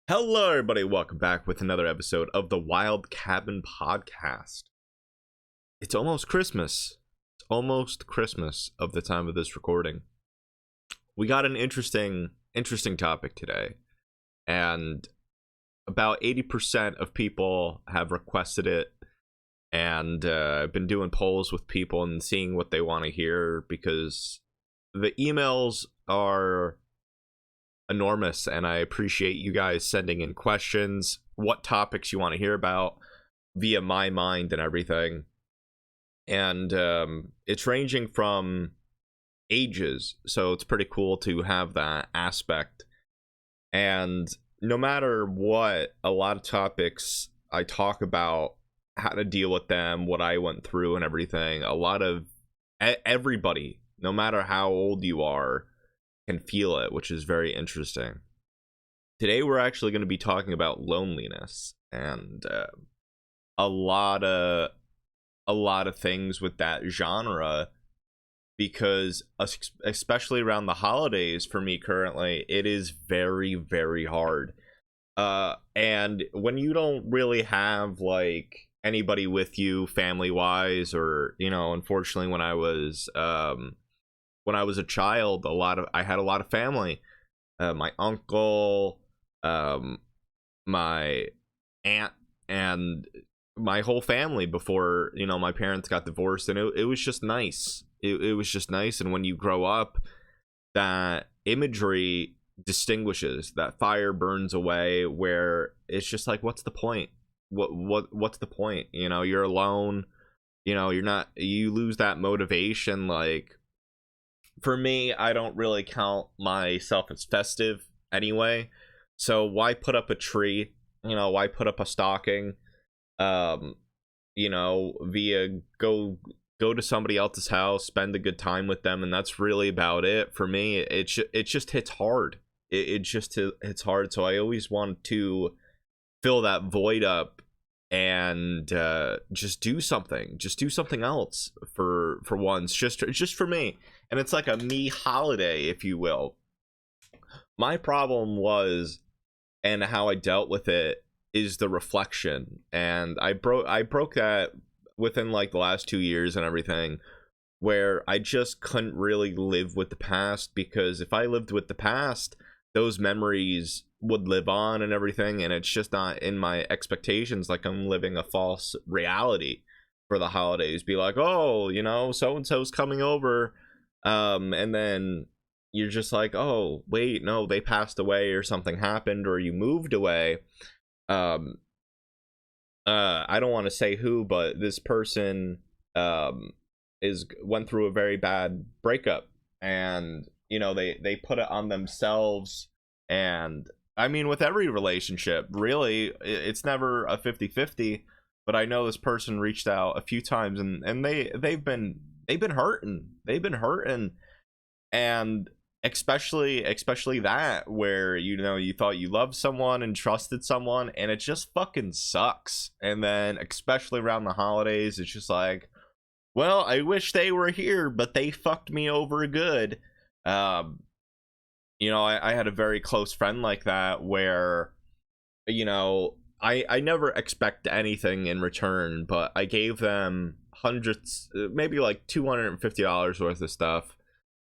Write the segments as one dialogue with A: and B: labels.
A: Hello, everybody. Welcome back with another episode of the Wilde Cabin Podcast. It's almost Christmas. It's almost Christmas of the time of this recording. We got an interesting topic today, and about 80% of people have requested it. And I've been doing polls with people and seeing what they want to hear because the emails are enormous, and I appreciate you guys sending in questions, what topics you want to hear about via my mind and everything. And it's ranging from ages, so it's pretty cool to have that aspect. And no matter what, a lot of topics I talk about how to deal with them, what I went through and everything. A lot of everybody, no matter how old you are, can feel it, which is very interesting. Today we're actually going to be talking about loneliness and a lot of things with that genre, because especially around the holidays for me currently, it is very, very hard. And when you don't really have like anybody with you family wise, or unfortunately when I was a child, I had a lot of family. My uncle, my aunt, and my whole family before my parents got divorced, and it was just nice. It was just nice. And when you grow up, that imagery distinguishes, that fire burns away, where it's just like, what's the point? What's the point? You're alone. You lose that motivation. Like, for me, I don't really count myself as festive anyway. So why put up a tree? Why put up a stocking? Via go to somebody else's house, spend a good time with them, and that's really about it. For me, it just hits hard. It just hits hard. So I always want to fill that void up and just do something else for once, just for me. And it's like a me holiday, if you will. My problem was, and how I dealt with it, is the reflection. And I broke that within like the last 2 years and everything, where I just couldn't really live with the past, because if I lived with the past, those memories would live on and everything, and it's just not in my expectations. Like, I'm living a false reality for the holidays. Be like, oh, so and so's coming over, and then you're just like, oh wait, no, they passed away, or something happened, or you moved away. I don't want to say who, but this person went through a very bad breakup, and they put it on themselves. And I mean, with every relationship, really, it's never a 50-50, but I know this person reached out a few times, and they've been hurting, and especially that, where you thought you loved someone and trusted someone, and it just fucking sucks. And then especially around the holidays, it's just like, well, I wish they were here, but they fucked me over good. I had a very close friend like that, where I never expect anything in return, but I gave them hundreds, maybe like $250 worth of stuff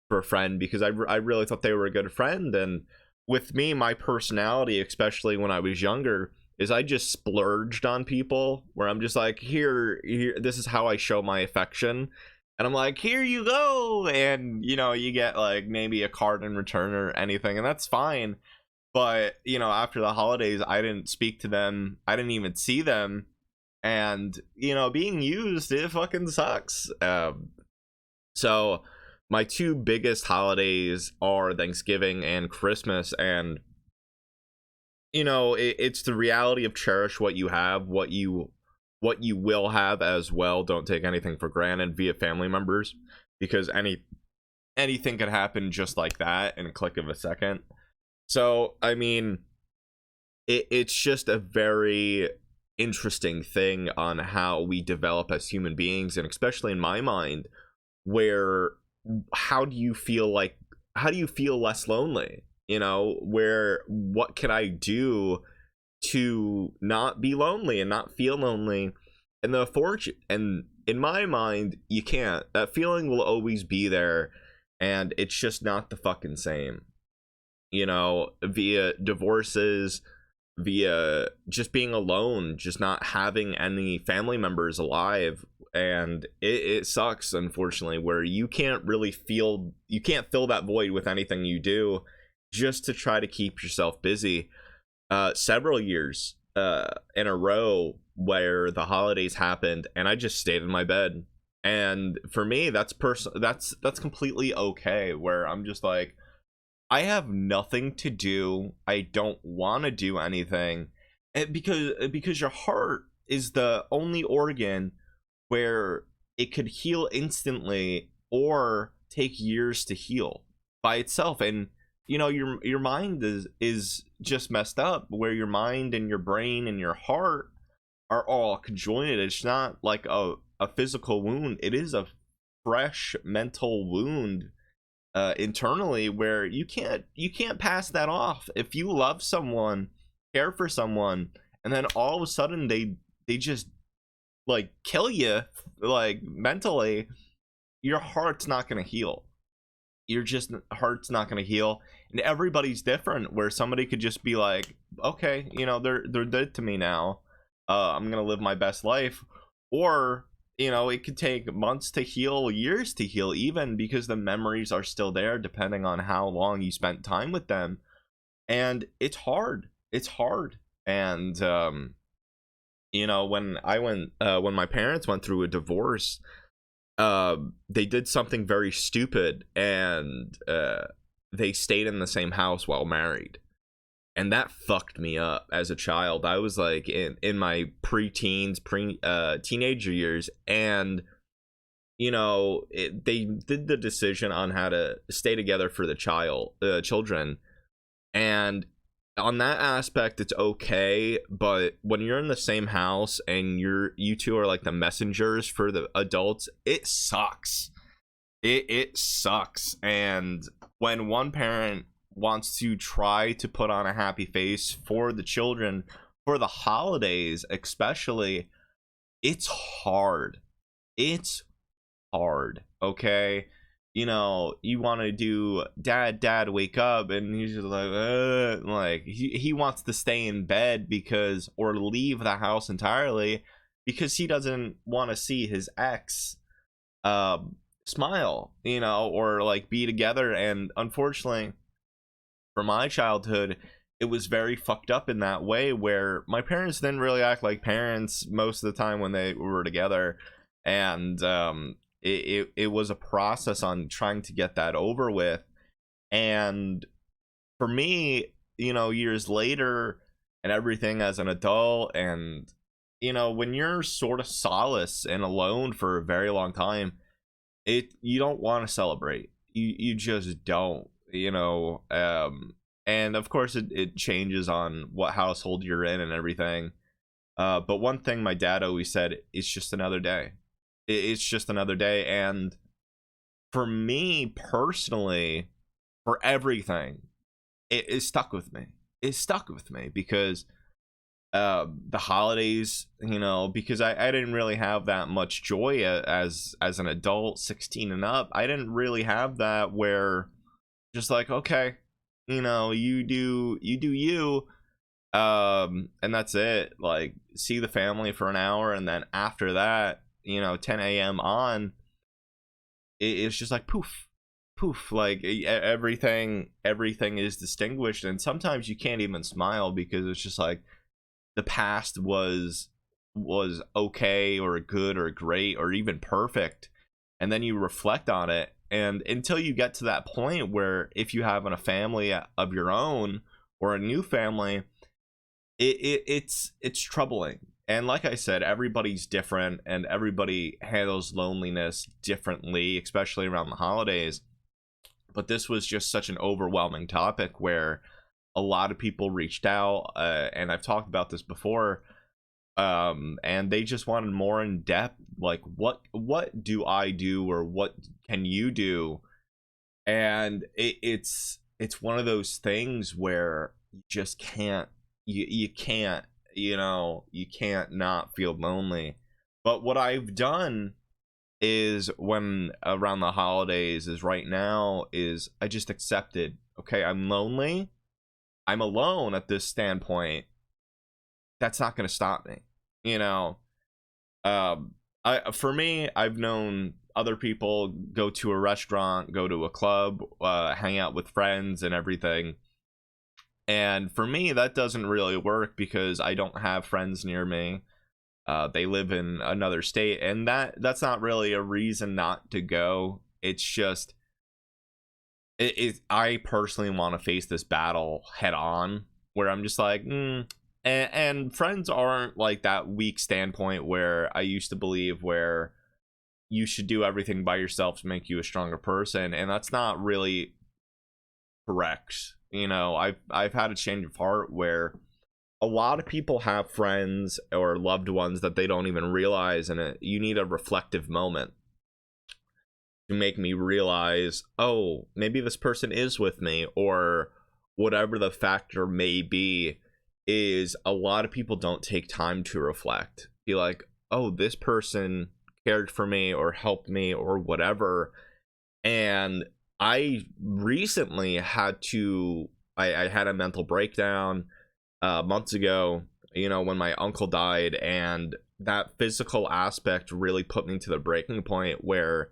A: for a friend, because I really thought they were a good friend. And with me, my personality, especially when I was younger, is I just splurged on people, where I'm just like, here, this is how I show my affection. And I'm like, here you go. And, you get like maybe a card in return or anything, and that's fine. But, after the holidays, I didn't speak to them. I didn't even see them. And, being used, it fucking sucks. So my two biggest holidays are Thanksgiving and Christmas. And, it's the reality of cherish what you have, what you will have as well. Don't take anything for granted via family members, because anything could happen just like that in a click of a second. So, I mean, it's just a very interesting thing on how we develop as human beings, and especially in my mind, where how do you feel less lonely? where what can I do to not be lonely and not feel lonely? And and in my mind, you can't. That feeling will always be there, and it's just not the fucking same. Via divorces, via just being alone, just not having any family members alive. And it sucks, unfortunately, where you can't fill that void with anything you do, just to try to keep yourself busy. Several years in a row where the holidays happened and I just stayed in my bed. And for me, that's completely okay, where I'm just like, I have nothing to do. I don't want to do anything. And because your heart is the only organ where it could heal instantly or take years to heal by itself. And your mind is just messed up, where your mind and your brain and your heart are all conjoined. It's not like a physical wound. It is a fresh mental wound internally, where you can't pass that off. If you love someone, care for someone, and then all of a sudden they just like kill you, like mentally, your heart's not gonna heal. Heart's not gonna heal. And everybody's different, where somebody could just be like, okay, they're dead to me now, I'm gonna live my best life. Or it could take months to heal, years to heal, even, because the memories are still there, depending on how long you spent time with them. And it's hard. And when my parents went through a divorce, they did something very stupid, and they stayed in the same house while married. And that fucked me up as a child. I was like in my teenager years, and they did the decision on how to stay together for the children. And on that aspect, it's okay. But when you're in the same house and you two are like the messengers for the adults, it sucks. It sucks. And when one parent wants to try to put on a happy face for the children, for the holidays especially, it's hard. Okay, you want to do dad wake up, and he's just like he wants to stay in bed or leave the house entirely, because he doesn't want to see his ex smile, or like be together. And unfortunately, for my childhood, it was very fucked up in that way, where my parents didn't really act like parents most of the time when they were together. And it was a process on trying to get that over with. And for me, years later and everything, as an adult, and when you're sort of solace and alone for a very long time, you don't want to celebrate. You just don't. And of course it changes on what household you're in and everything. But one thing my dad always said, it's just another day. It's just another day. And for me personally, for everything, it stuck with me. It stuck with me because the holidays, because I didn't really have that much joy as an adult, 16 and up. I didn't really have that, where just like, okay, you do you, and that's it. Like, see the family for an hour, and then after that, 10 a.m. on, it's just like poof, like everything is distinguished. And sometimes you can't even smile, because it's just like the past was okay or good or great or even perfect, and then you reflect on it. And until you get to that point where, if you have a family of your own or a new family, it's troubling. And like I said, everybody's different, and everybody handles loneliness differently, especially around the holidays. But this was just such an overwhelming topic, where a lot of people reached out, and I've talked about this before, and they just wanted more in depth, like what do I do, or what can you do? And it's it's one of those things where you just can't, you can't, you can't not feel lonely. But what I've done is, when around the holidays, is right now, is I just accepted, okay, I'm lonely, I'm alone at this standpoint. That's not going to stop me, for me, I've known other people go to a restaurant, go to a club, hang out with friends and everything. And for me, that doesn't really work because I don't have friends near me. They live in another state, and that's not really a reason not to go. It's just, I personally want to face this battle head on, where I'm just like, and friends aren't like that weak standpoint where I used to believe, where you should do everything by yourself to make you a stronger person, and that's not really correct. I've had a change of heart where a lot of people have friends or loved ones that they don't even realize, and you need a reflective moment to make me realize, oh, maybe this person is with me, or whatever the factor may be. Is a lot of people don't take time to reflect, be like, oh, this person cared for me or helped me or whatever. And I recently had I had a mental breakdown months ago, when my uncle died, and that physical aspect really put me to the breaking point where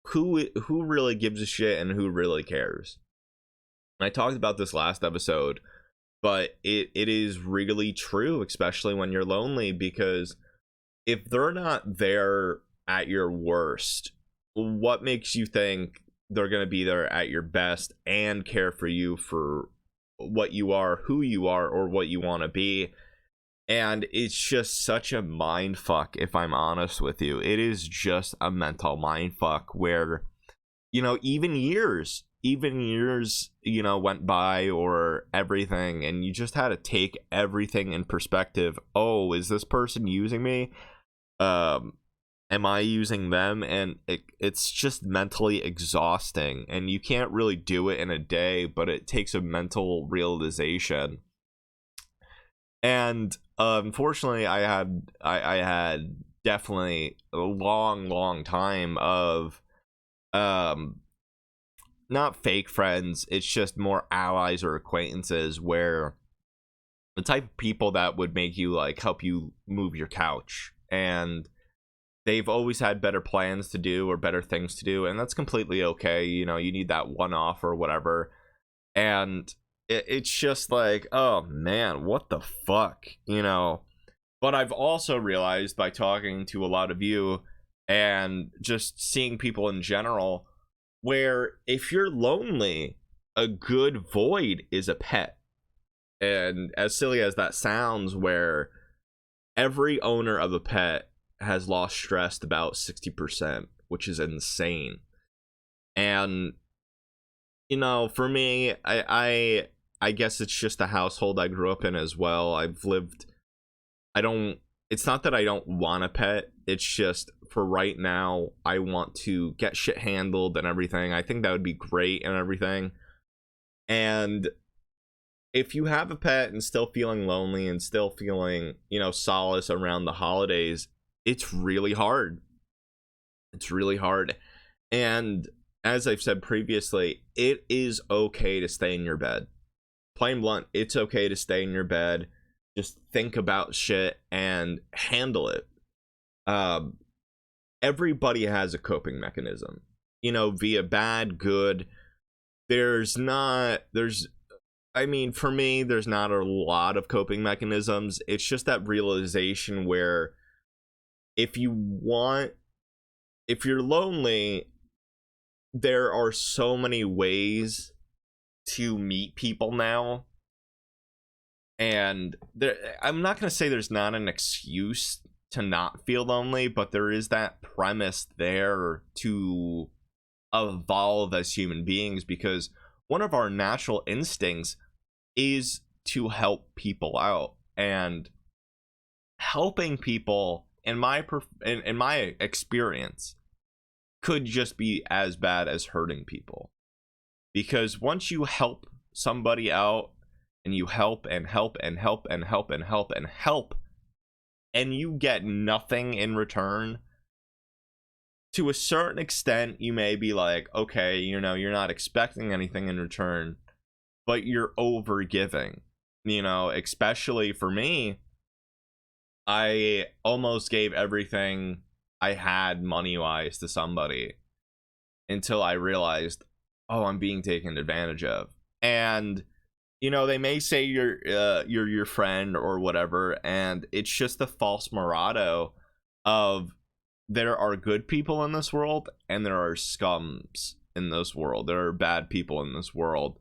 A: who really gives a shit and who really cares. And I talked about this last episode, but it is really true, especially when you're lonely, because if they're not there at your worst, what makes you think they're going to be there at your best and care for you for what you are, who you are, or what you want to be? And it's just such a mind fuck, if I'm honest with you. It is just a mental mind fuck where, even years, went by, or everything, and you just had to take everything in perspective. Oh, is this person using me? Am I using them? And it's just mentally exhausting, and you can't really do it in a day, but it takes a mental realization. And unfortunately, I had definitely a long time of not fake friends, it's just more allies or acquaintances, where the type of people that would make you like help you move your couch, and they've always had better plans to do or better things to do, and that's completely okay. You need that one-off or whatever, and it's just like, oh man, what the fuck, But I've also realized, by talking to a lot of you and just seeing people in general, where if you're lonely, a good void is a pet. And as silly as that sounds, where every owner of a pet has lost stress about 60%, which is insane. And for me, I guess it's just the household I grew up in as well. It's not that I don't want a pet, it's just, for right now, I want to get shit handled and everything. I think that would be great and everything. And if you have a pet and still feeling lonely and still feeling, solace around the holidays, it's really hard. It's really hard. And as I've said previously, it is okay to stay in your bed. Plain blunt, it's okay to stay in your bed. Just think about shit and handle it. Everybody has a coping mechanism, via bad, good. For me, there's not a lot of coping mechanisms. It's just that realization where if you're lonely, there are so many ways to meet people now. And I'm not going to say there's not an excuse to not feel lonely, but there is that premise there to evolve as human beings, because one of our natural instincts is to help people out, and helping people, in my experience, could just be as bad as hurting people. Because once you help somebody out, and you help and help and help and help and help and help, and you get nothing in return, to a certain extent, you may be like, okay, you're not expecting anything in return, but you're over giving. Especially for me, I almost gave everything I had money-wise to somebody until I realized, oh, I'm being taken advantage of. And they may say you're your friend or whatever, and it's just the false Morado of there are good people in this world and there are scums in this world. There are bad people in this world.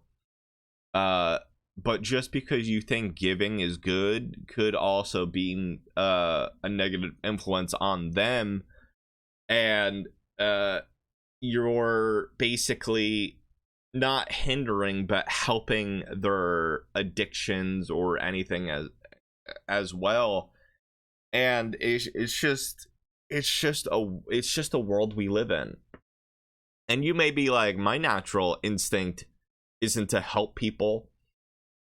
A: But just because you think giving is good could also be a negative influence on them, and you're basically not hindering but helping their addictions or anything as well. And it's just a world we live in. And you may be like, my natural instinct isn't to help people.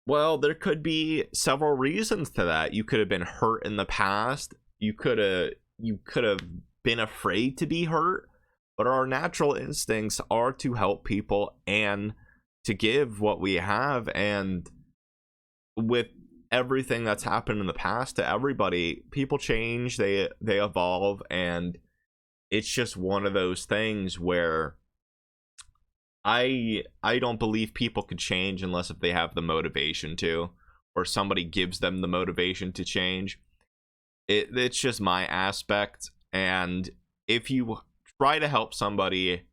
A: Well, there could be several reasons to that. You could have been hurt in the past. You could have been afraid to be hurt. But our natural instincts are to help people and to give what we have. And with everything that's happened in the past to everybody, people change, they evolve, and it's just one of those things where I don't believe people could change unless if they have the motivation to, or somebody gives them the motivation to change. It's just my aspect. And if you try to help somebody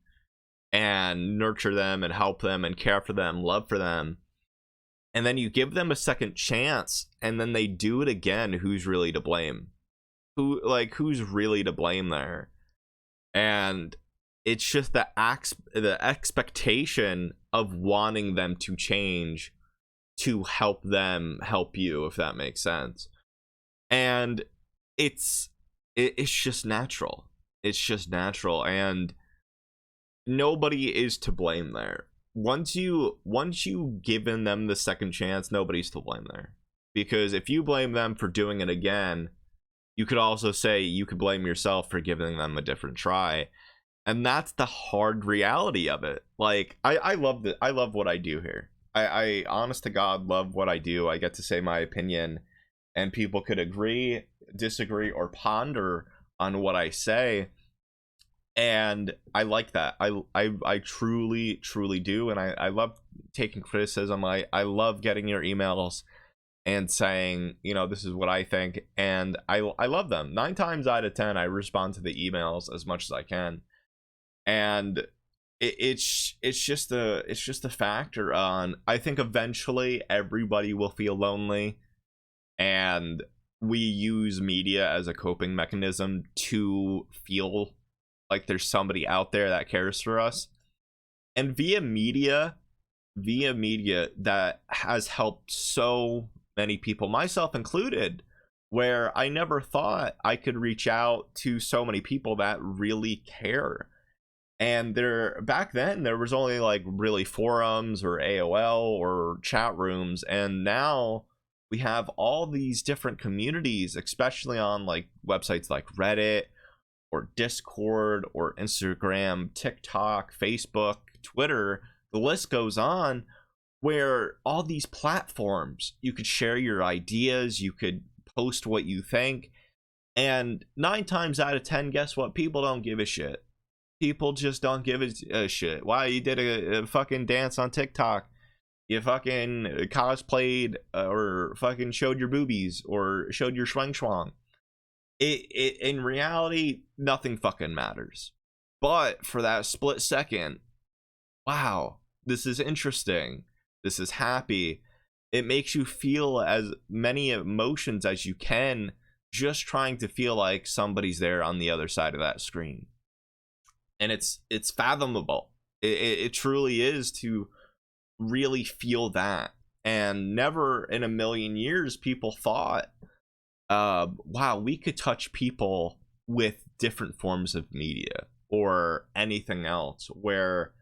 A: and nurture them and help them and care for them, love for them, and then you give them a second chance and then they do it again, who's really to blame? Who's really to blame there? And it's just the expectation of wanting them to change to help them help you, if that makes sense. And it's just natural. It's just natural, and nobody is to blame there. Once you given them the second chance, nobody's to blame there. Because if you blame them for doing it again, you could also say you could blame yourself for giving them a different try. And that's the hard reality of it. Like, I love what I do here. I honest to God love what I do. I get to say my opinion, and people could agree, disagree, or ponder on what I say. And I like that. I truly do. And I love taking criticism. I love getting your emails and saying, this is what I think. And I love them. 9 times out of 10, I respond to the emails as much as I can. And it's just a factor on, I think eventually everybody will feel lonely, and we use media as a coping mechanism to feel like there's somebody out there that cares for us. And via media that has helped so many people, myself included, where I never thought I could reach out to so many people that really care. And back then there was only like really forums or AOL or chat rooms, and now we have all these different communities, especially on like websites like Reddit or Discord or Instagram, TikTok, Facebook, Twitter. The list goes on, where all these platforms, you could share your ideas, you could post what you think, and 9 times out of 10, guess what? People don't give a shit. People just don't give a shit. Wow, you did a fucking dance on TikTok. You fucking cosplayed or fucking showed your boobies or showed your schwang. It in reality, nothing fucking matters. But for that split second, wow, this is interesting. This is happy. It makes you feel as many emotions as you can, just trying to feel like somebody's there on the other side of that screen. And it's fathomable. It truly is, to really feel that. And never in a million years people thought, wow, we could touch people with different forms of media or anything else, where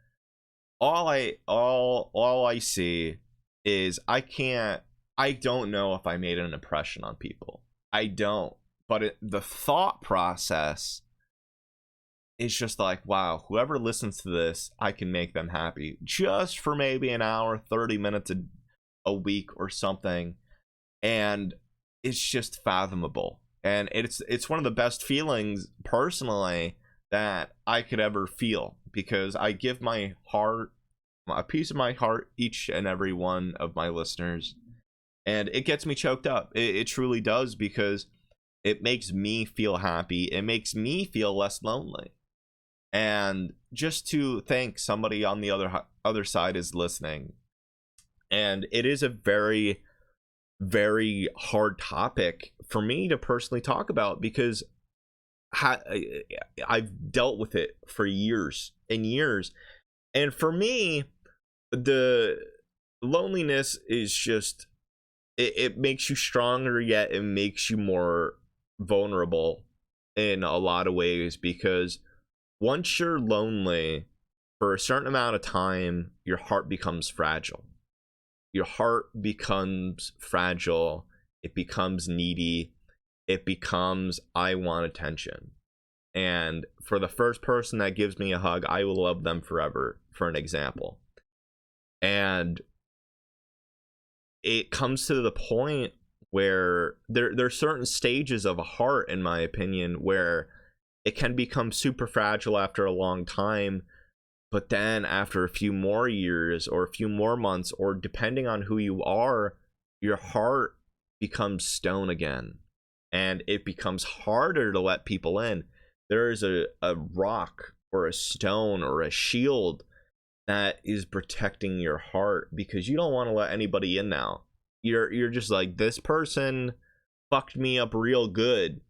A: all I see is I don't know if I made an impression on people. I don't. But the thought process is just like, wow, whoever listens to this, I can make them happy just for maybe an hour, 30 minutes a week or something. And it's just fathomable. And it's one of the best feelings personally that I could ever feel, because I give my heart, a piece of my heart, each and every one of my listeners, and it gets me choked up. It truly does, because it makes me feel happy. It makes me feel less lonely. And just to think somebody on the other side is listening. And it is a very, very hard topic for me to personally talk about, because I've dealt with it for years and years. And for me, the loneliness is just, it makes you stronger, yet it makes you more vulnerable in a lot of ways, because once you're lonely for a certain amount of time, your heart becomes fragile. Your heart becomes fragile. It becomes needy. It becomes, I want attention. And for the first person that gives me a hug, I will love them forever, for an example. And it comes to the point where there's certain stages of a heart, in my opinion, where it can become super fragile after a long time. But then after a few more years or a few more months, or depending on who you are, your heart becomes stone again. And it becomes harder to let people in. There is a rock or a stone or a shield that is protecting your heart, because you don't want to let anybody in now. You're just like, this person fucked me up real good.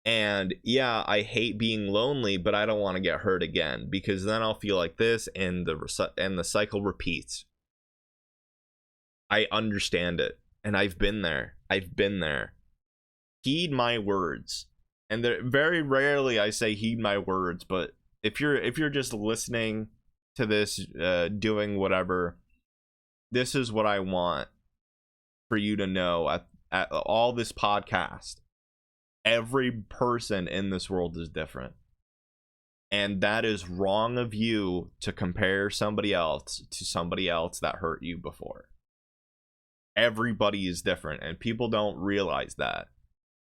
A: And yeah, I hate being lonely, but I don't want to get hurt again, because then I'll feel like this, and the cycle repeats. I understand it, and I've been there. Heed my words. And very rarely I say heed my words, but if you're just listening to this, doing whatever, this is what I want for you to know at all this podcast. Every person in this world is different. And that is wrong of you to compare somebody else to somebody else that hurt you before. Everybody is different, and people don't realize that.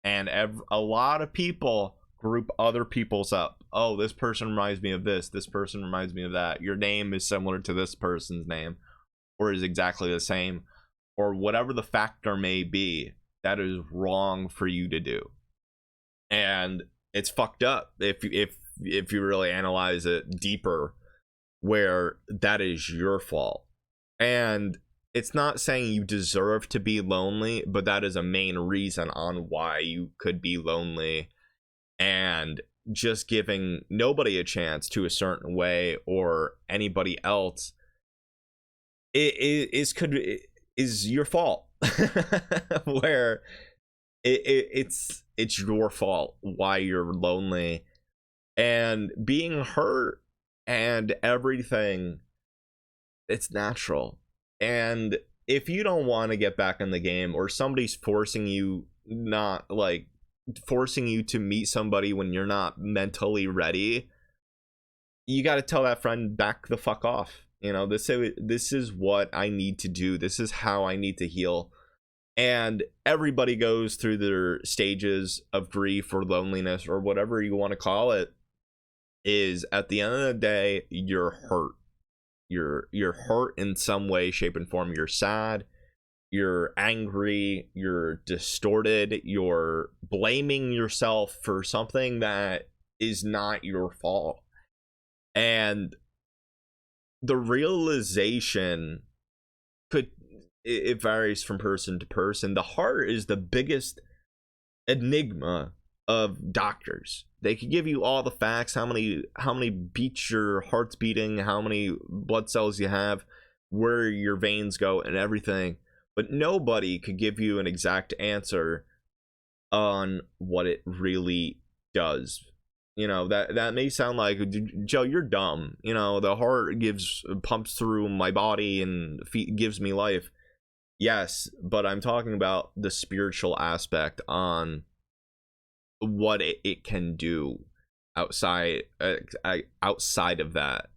A: And a lot of people group other people's up. Oh, this person reminds me of this person reminds me of that. Your name is similar to this person's name, or is exactly the same, or whatever the factor may be. That is wrong for you to do. And it's fucked up if you really analyze it deeper, where that is your fault. And it's not saying you deserve to be lonely, but that is a main reason on why you could be lonely. And just giving nobody a chance to a certain way, or anybody else, is your fault. Where it's your fault why you're lonely, and being hurt and everything. It's natural. And if you don't want to get back in the game, or somebody's forcing you to meet somebody when you're not mentally ready, you got to tell that friend, back the fuck off. You know, this is what I need to do. This is how I need to heal. And everybody goes through their stages of grief or loneliness, or whatever you want to call it. Is at the end of the day, you're hurt. You're hurt in some way, shape, and form. You're sad, you're angry, you're distorted, you're blaming yourself for something that is not your fault. And the realization it varies from person to person. The heart is the biggest enigma of doctors. They could give you all the facts, how many beats your heart's beating, how many blood cells you have, where your veins go, and everything. But nobody could give you an exact answer on what it really does. that may sound like, Joe, you're dumb. The heart pumps through my body and gives me life. Yes, but I'm talking about the spiritual aspect on what it can do outside of that.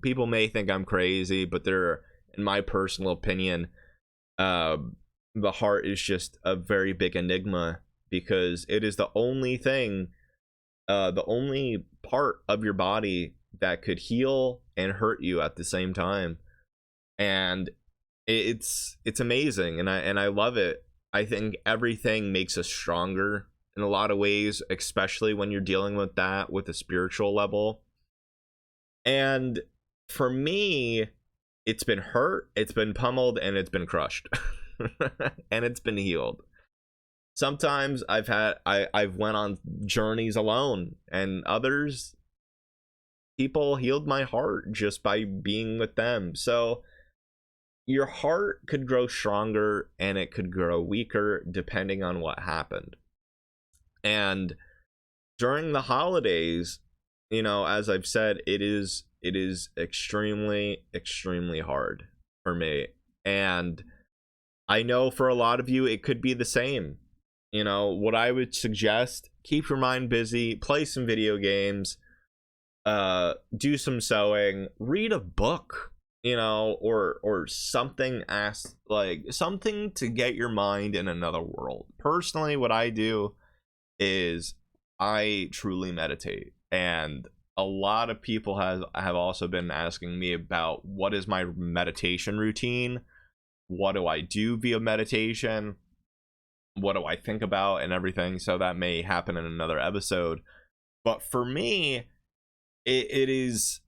A: People may think I'm crazy, but in my personal opinion, the heart is just a very big enigma, because it is the only thing, the only part of your body that could heal and hurt you at the same time. And it's amazing, and I love it. I think everything makes us stronger in a lot of ways, especially when you're dealing with that with a spiritual level. And for me, it's been hurt, it's been pummeled, and it's been crushed. And it's been healed. Sometimes I've went on journeys alone, and others, people healed my heart just by being with them. So your heart could grow stronger and it could grow weaker depending on what happened. And during the holidays, as I've said, it is extremely, extremely hard for me. And I know for a lot of you, it could be the same. What I would suggest, keep your mind busy, play some video games, do some sewing, read a book, or something, something to get your mind in another world. Personally, what I do is I truly meditate, and a lot of people have also been asking me about what is my meditation routine, what do I do via meditation, what do I think about, and everything. So that may happen in another episode. But for me, it is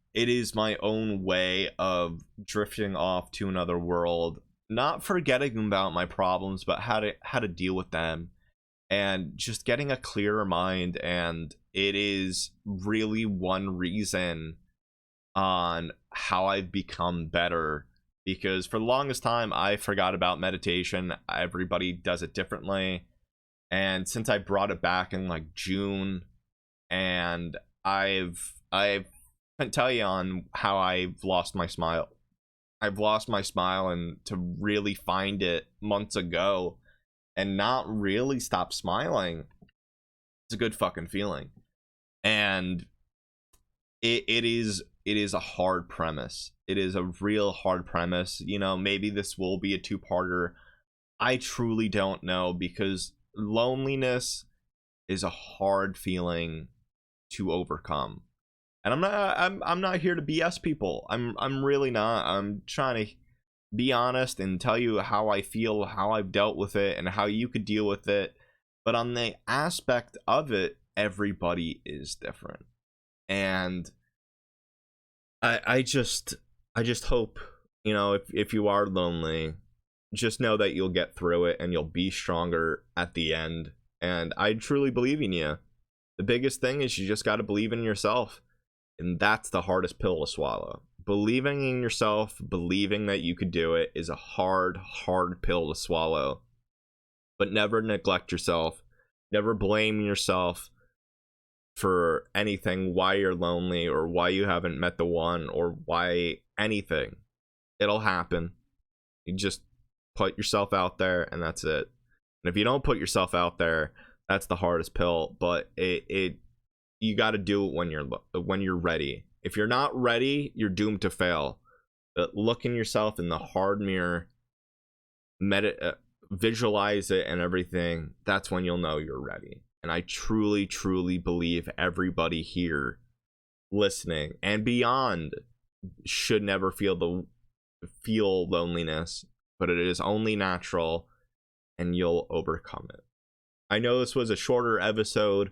A: my own way of drifting off to another world, not forgetting about my problems, but how to deal with them, and just getting a clearer mind. And it is really one reason on how I've become better, because for the longest time I forgot about meditation. Everybody does it differently, and since I brought it back in like June, and I can't tell you on how I've lost my smile. I've lost my smile, and to really find it months ago and not really stop smiling, it's a good fucking feeling. And it is a hard premise. It is a real hard premise. Maybe this will be a two-parter. I truly don't know, because loneliness is a hard feeling to overcome. And I'm not here to BS people. I'm really not. I'm trying to be honest and tell you how I feel, how I've dealt with it, and how you could deal with it. But on the aspect of it, everybody is different. And I just hope, if you are lonely, just know that you'll get through it and you'll be stronger at the end. And I truly believe in you. The biggest thing is you just got to believe in yourself. And that's the hardest pill to swallow. Believing in yourself, believing that you could do it, is a hard pill to swallow. But never neglect yourself. Never blame yourself for anything, why you're lonely, or why you haven't met the one, or why anything. It'll happen. You just put yourself out there, and that's it. And if you don't put yourself out there, that's the hardest pill. But you got to do it when you're ready. If you're not ready, you're doomed to fail. But look in yourself in the hard mirror, visualize it and everything. That's when you'll know you're ready. And I truly, truly believe everybody here listening and beyond should never feel loneliness, but it is only natural, and you'll overcome it. I know this was a shorter episode,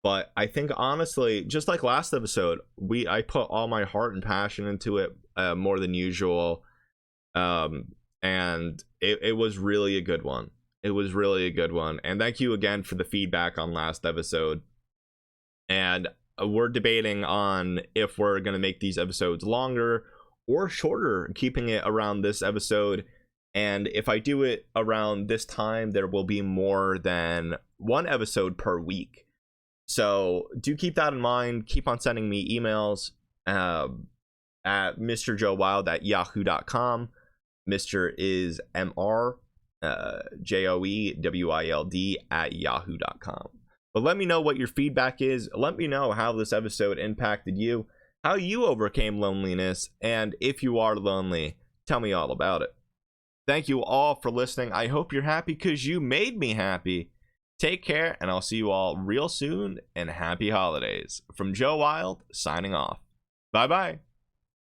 A: but I think honestly, just like last episode, I put all my heart and passion into it, more than usual, and it was really a good one. It was really a good one. And thank you again for the feedback on last episode. And we're debating on if we're going to make these episodes longer or shorter, keeping it around this episode. And if I do it around this time, there will be more than one episode per week. So do keep that in mind. Keep on sending me emails at MrJoeWilde at yahoo.com. Mr. is MR, JOEWILD at yahoo.com. But let me know what your feedback is. Let me know how this episode impacted you, how you overcame loneliness, and if you are lonely, tell me all about it. Thank you all for listening. I hope you're happy because you made me happy. Take care, and I'll see you all real soon, and happy holidays. From Joe Wilde, signing off. Bye-bye.